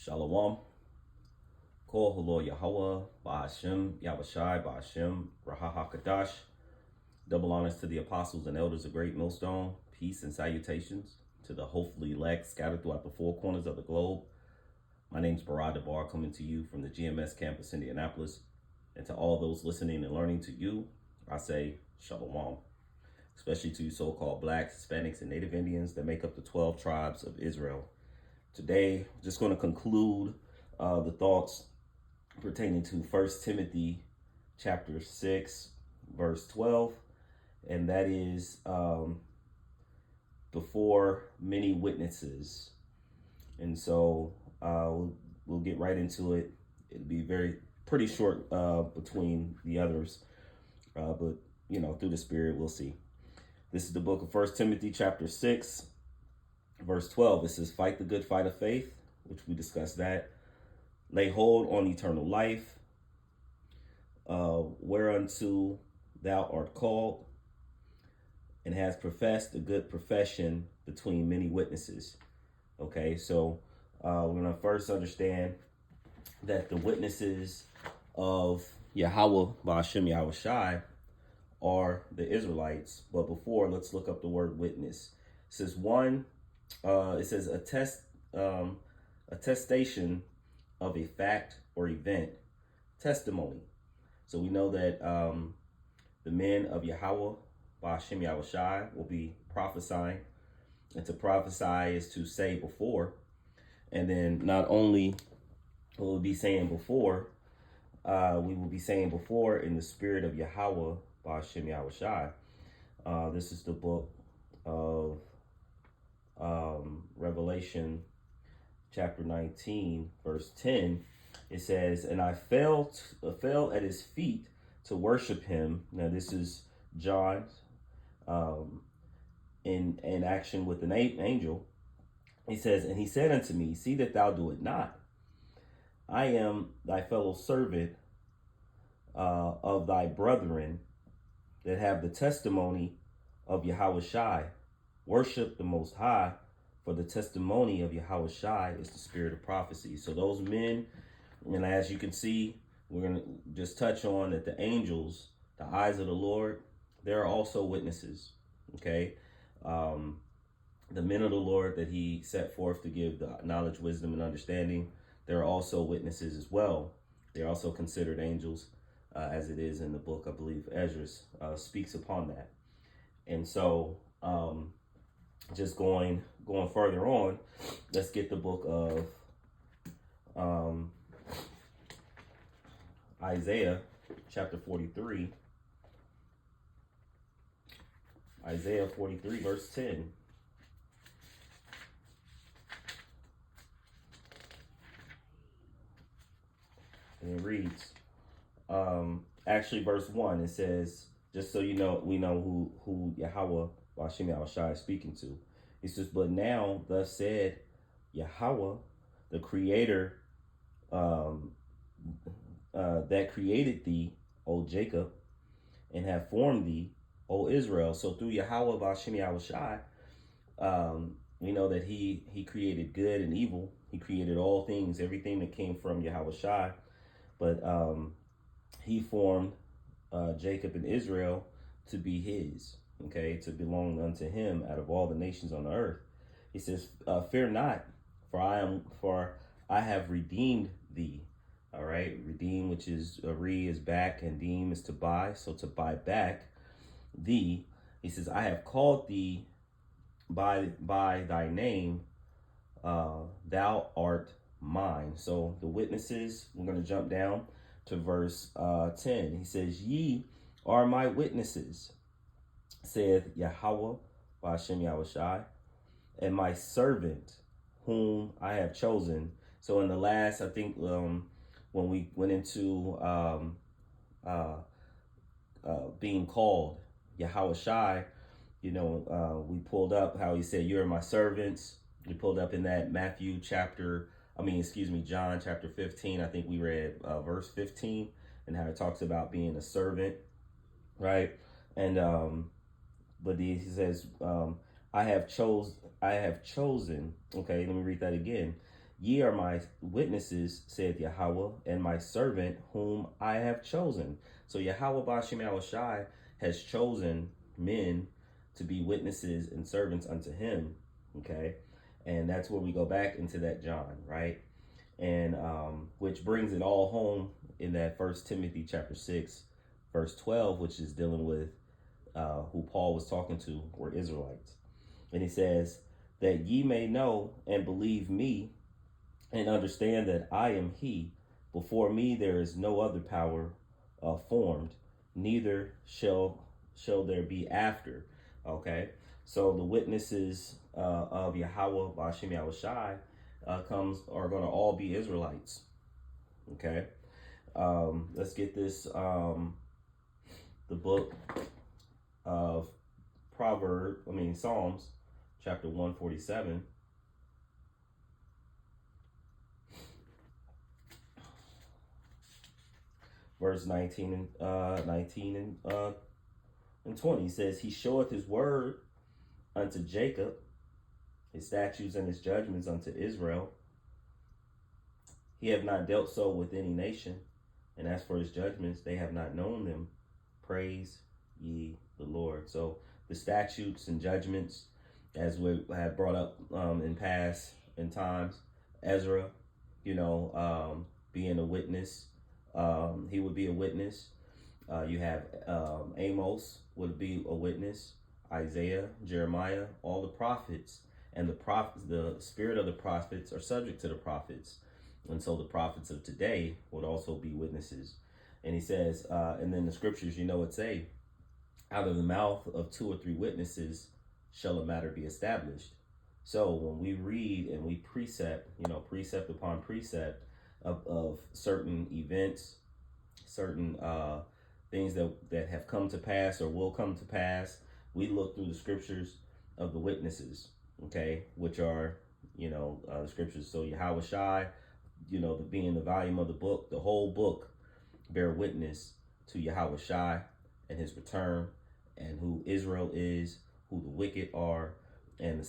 Shalom. Kol Halo Yahweh, Ba'ashem, Yahushai, Ba'ashem, Raha HaKadash. Double honors to the apostles and elders of Great Millstone. Peace and salutations to the hopefully elect scattered throughout the four corners of the globe. My name is Barad Debar, coming to you from the GMS campus, Indianapolis. And to all those listening and learning to you, I say Shalom. Especially to you so-called blacks, Hispanics, and Native Indians that make up the 12 tribes of Israel. Today, just going to conclude the thoughts pertaining to 1 Timothy chapter 6, verse 12, and that is before many witnesses. And so we'll get right into it. It'll be pretty short between the others, but through the Spirit, we'll see. This is the book of 1 Timothy chapter 6, verse 12. It says, fight the good fight of faith, which we discussed that. Lay hold on eternal life, whereunto thou art called, and has professed a good profession between many witnesses. Okay, so we're going to first understand that the witnesses of Yahweh, Ba'ashem Yahushai, are the Israelites. But before, let's look up the word witness. It says attestation of a fact or event, testimony. So we know that the men of Yahweh, Ba'ashem Yahushai, will be prophesying. And to prophesy is to say before. And then not only will we be saying before, we will be saying before in the spirit of Yahweh, Ba'ashem Yahushai. This is the book of Revelation chapter 19, verse 10. It says, and I fell at his feet to worship him. Now this is John in action with an angel. He says, and he said unto me, see that thou do it not. I am thy fellow servant of thy brethren that have the testimony of Yahushai. Worship the Most High, for the testimony of Yahushai is the spirit of prophecy. So those men, and as you can see, we're going to just touch on that the angels, the eyes of the Lord, they're also witnesses, okay? The men of the Lord that he set forth to give the knowledge, wisdom, and understanding, they're also witnesses as well. They're also considered angels, as it is in the book, I believe, Ezra speaks upon that. And so, just going further on, let's get the book of Isaiah chapter 43. Isaiah 43 verse 10. And it reads, actually verse 1, it says, just so you know, we know who Yahweh Ba'ashem Yahushai is speaking to. He says, but now thus said Yahweh, the creator that created thee, O Jacob, and have formed thee, O Israel. So through Yahweh Ba'ashem Yahushai, we know that he created good and evil. He created all things, everything that came from Yahushai. But he formed Jacob and Israel to be his, okay, to belong unto him out of all the nations on the earth. He says, fear not, for I have redeemed thee. All right, redeem, which is is back, and deem is to buy. So to buy back thee, he says, I have called thee by thy name, thou art mine. So the witnesses, we're going to jump down to verse 10. He says, ye are my witnesses, saith Yahweh Ba'ashem Yahushai, and my servant whom I have chosen. So in the last, I think when we went into being called Yahushai, we pulled up how he said, you're my servants. We pulled up in that John chapter 15. I think we read verse 15 and how it talks about being a servant, right? And but he says, I have chosen. Okay, let me read that again. Ye are my witnesses, saith Yahweh, and my servant whom I have chosen. So Yahweh Bashem Yahushai has chosen men to be witnesses and servants unto him. Okay. And that's where we go back into that John, right? And which brings it all home in that First Timothy chapter 6, verse 12, which is dealing with who Paul was talking to were Israelites. And he says, that ye may know and believe me and understand that I am he. Before me there is no other power formed, neither shall there be after. Okay, so the witnesses of Yahweh Bashem Yahushai are going to all be Israelites. Okay, let's get this. The book of Psalms, chapter 147. Verse 19 and 20 he says, he showeth his word unto Jacob, his statutes and his judgments unto Israel. He have not dealt so with any nation, and as for his judgments, they have not known them. Praise ye the Lord. So the statutes and judgments, as we have brought up in times, Ezra, being a witness. He would be a witness. You have Amos would be a witness. Isaiah, Jeremiah, all the prophets, and the spirit of the prophets are subject to the prophets, and so the prophets of today would also be witnesses. And he says, and then the scriptures, it say, out of the mouth of 2 or 3 witnesses shall a matter be established. So when we read and we precept upon precept of certain events, certain things that have come to pass or will come to pass, we look through the scriptures of the witnesses, okay, which are, the scriptures. So Yahweh Shai, being the volume of the book, the whole book bear witness to Yahweh Shai and his return, and who Israel is, who the wicked are, and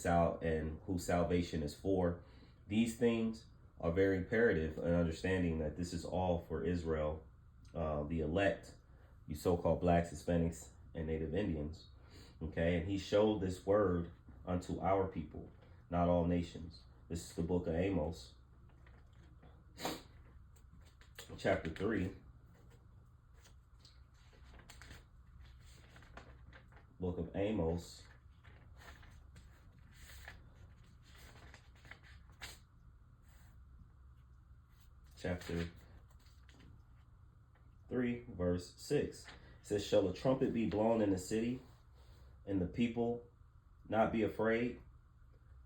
who salvation is for. These things are very imperative in understanding that this is all for Israel, the elect, you so-called blacks, Hispanics, and Native Indians. Okay, and he showed this word unto our people, not all nations. This is the book of Amos, chapter 3. Book of Amos, chapter 3, verse 6. It says, shall a trumpet be blown in the city, and the people not be afraid?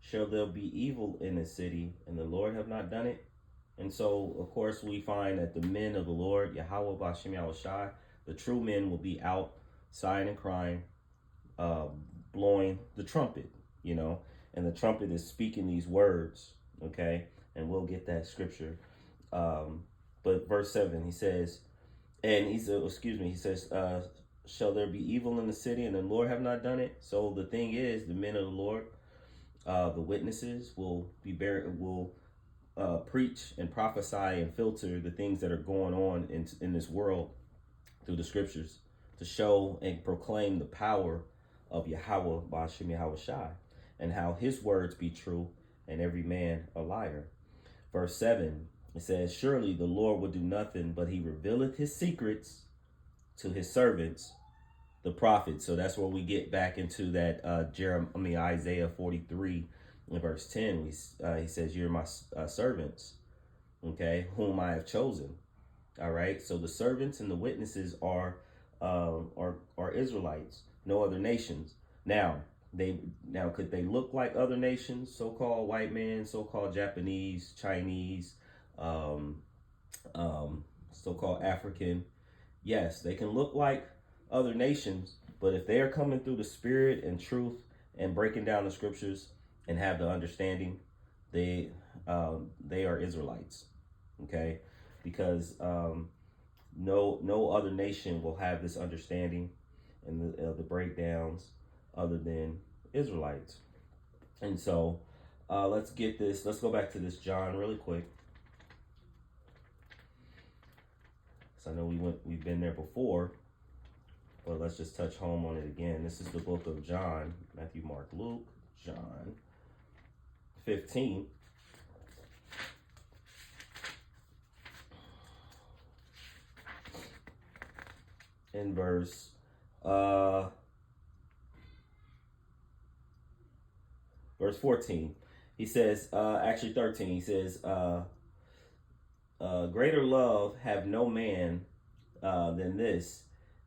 Shall there be evil in the city, and the Lord have not done it? And so, of course, we find that the men of the Lord, Yahweh Bashem Yahushai, the true men will be out sighing and crying, blowing the trumpet, and the trumpet is speaking these words, okay? And we'll get that scripture. But verse 7, he says, he says, shall there be evil in the city and the Lord have not done it? So the thing is, the men of the Lord, the witnesses will preach and prophesy and filter the things that are going on in this world through the scriptures to show and proclaim the power of Yahweh Bashem Yahushai, and how his words be true and every man a liar. Verse 7, it says, surely the Lord will do nothing, but he revealeth his secrets to his servants, the prophets. So that's where we get back into that Isaiah 43 in verse 10. He says, you're my servants, okay, whom I have chosen. All right. So the servants and the witnesses are Israelites, no other nations. Now could they look like other nations, so-called white man, so-called Japanese, Chinese, so-called African? Yes, they can look like other nations, but if they are coming through the spirit and truth and breaking down the scriptures and have the understanding, they are Israelites, okay? Because no other nation will have this understanding and the breakdowns other than Israelites. And so Let's get this. Let's go back to this John really quick. So I know we've been there before, but let's just touch home on it again. This is the book of John, Matthew, Mark, Luke, John 15. In verse 14, he says, actually 13, he says, greater love have no man than this,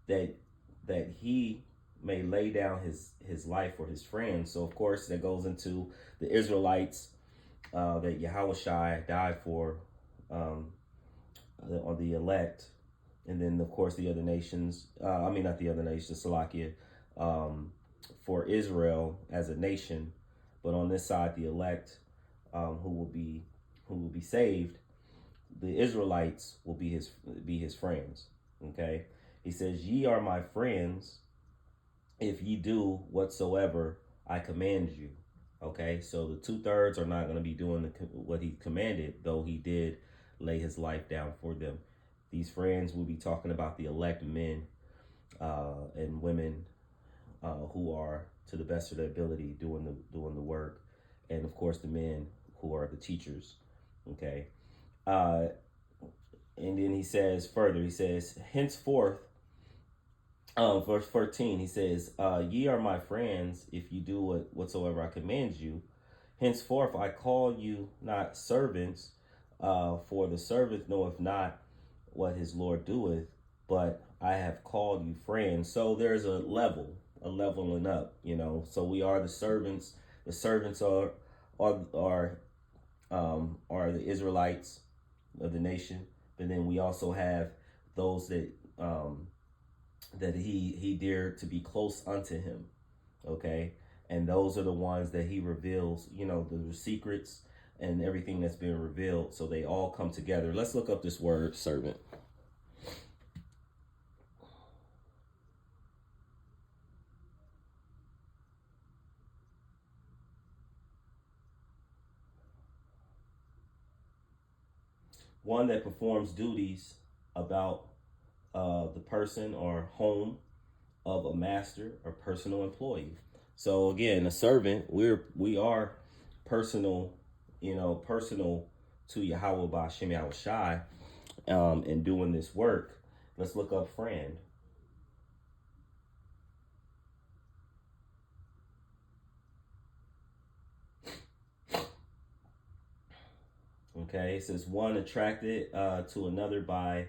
that he may lay down his life for his friends. So of course that goes into the Israelites that Yahushua died for, or the elect. And then, of course, the other nations, not the other nations, Salakia, for Israel as a nation. But on this side, the elect who will be saved, the Israelites will be his friends. Okay? He says, ye are my friends if ye do whatsoever I command you. Okay? So the 2/3 are not going to be doing what he commanded, though he did lay his life down for them. These friends will be talking about the elect men and women who are, to the best of their ability, doing the work, and of course the men who are the teachers. Okay, and then he says further. He says, henceforth, verse 14. He says, "Ye are my friends if you do whatsoever I command you. Henceforth I call you not servants, for the servant knoweth not what his Lord doeth, but I have called you friends." So there's a leveling up, So we are the servants. The servants are the Israelites of the nation, but then we also have those that that he dared to be close unto him. Okay, and those are the ones that he reveals, the secrets and everything that's been revealed. So they all come together. Let's look up this word servant. One that performs duties about the person or home of a master or personal employee. So again, a servant, we are personal, personal to Yahweh Ba'Shem Yahushai in doing this work. Let's look up friend. Okay, it says one attracted to another by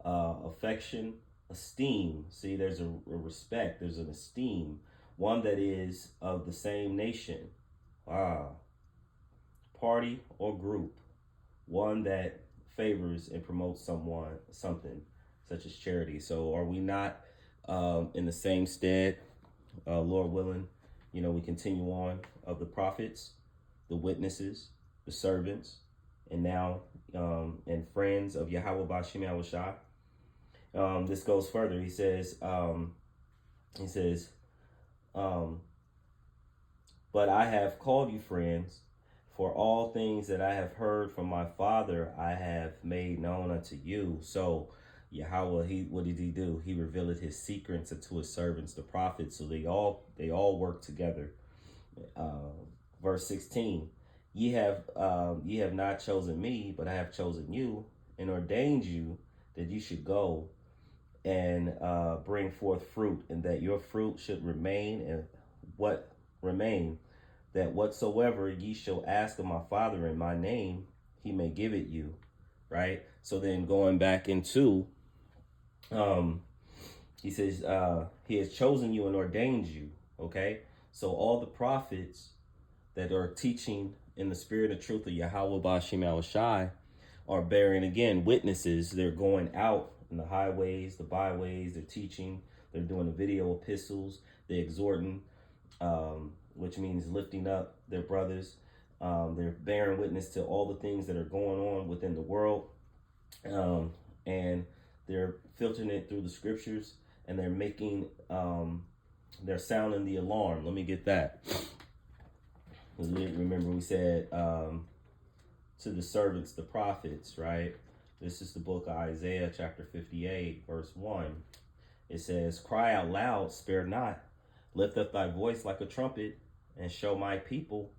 affection, esteem. See, there's a respect, there's an esteem. One that is of the same nation, party or group. One that favors and promotes something, such as charity. So are we not in the same stead, Lord willing? We continue on of the prophets, the witnesses, the servants, and now and friends of Yahweh Ba'Shem Yahushua. This goes further. He says, but I have called you friends, for all things that I have heard from my Father I have made known unto you. So Yahweh, what did he do? He revealed his secrets unto his servants, the prophets. So they all work together. Verse 16. Ye have not chosen me, but I have chosen you and ordained you that you should go and bring forth fruit, and that your fruit should remain, and what remain, that whatsoever ye shall ask of my Father in my name, he may give it you. Right? So then going back into, he says, he has chosen you and ordained you. Okay? So all the prophets that are teaching in the spirit of truth of Yahweh Ba'Shem Yahushai are bearing, again, witnesses. They're going out in the highways, the byways, they're teaching, they're doing the video epistles, they're exhorting, which means lifting up their brothers. They're bearing witness to all the things that are going on within the world. And they're filtering it through the scriptures, and they're making, they're sounding the alarm. Let me get that. Remember we said to the servants, the prophets, right? This is the book of Isaiah, chapter 58, verse 1. It says, cry out loud, spare not. Lift up thy voice like a trumpet, and show my people,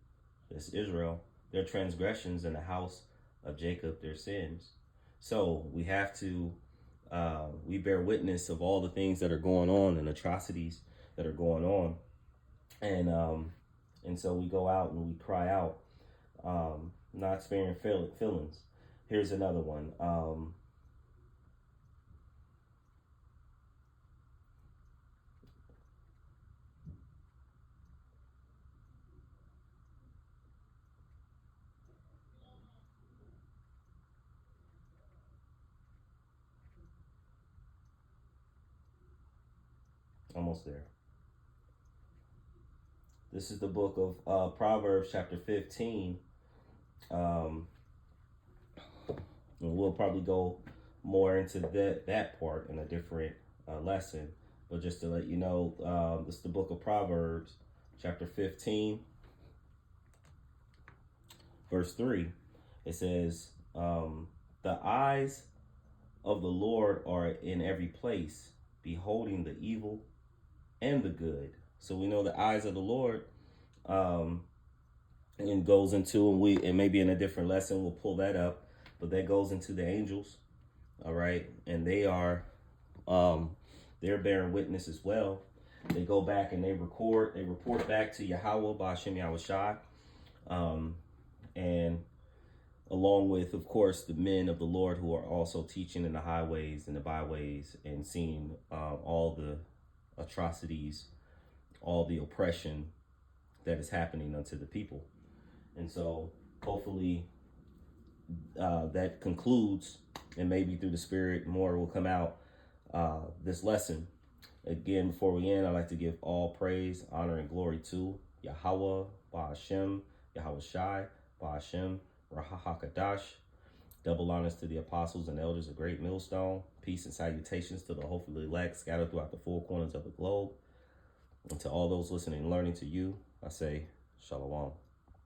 this Israel, their transgressions, and the house of Jacob their sins. So we have to, we bear witness of all the things that are going on and atrocities that are going on. And so we go out and we cry out, not sparing feelings. Here's another one. Almost there. This is the book of Proverbs, chapter 15. And we'll probably go more into that part in a different lesson. But just to let you know, this is the book of Proverbs, chapter 15, verse 3. It says, the eyes of the Lord are in every place, beholding the evil and the good. So we know the eyes of the Lord, and goes into, and maybe in a different lesson we'll pull that up, but that goes into the angels, all right, and they are, they're bearing witness as well. They go back and they report back to Yahweh Ba'Shem Yahushai, and along with, of course, the men of the Lord who are also teaching in the highways and the byways and seeing all the atrocities, all the oppression that is happening unto the people. And so hopefully that concludes, and maybe through the Spirit more will come out, this lesson. Again, before we end, I'd like to give all praise, honor, and glory to Yahweh Ba'Shem Yahushai Ba'Shem Rahahakadash. Double honors to the apostles and elders of Great Millstone. Peace and salutations to the hopefully elect scattered throughout the four corners of the globe. And to all those listening and learning, to you, I say, Shalom.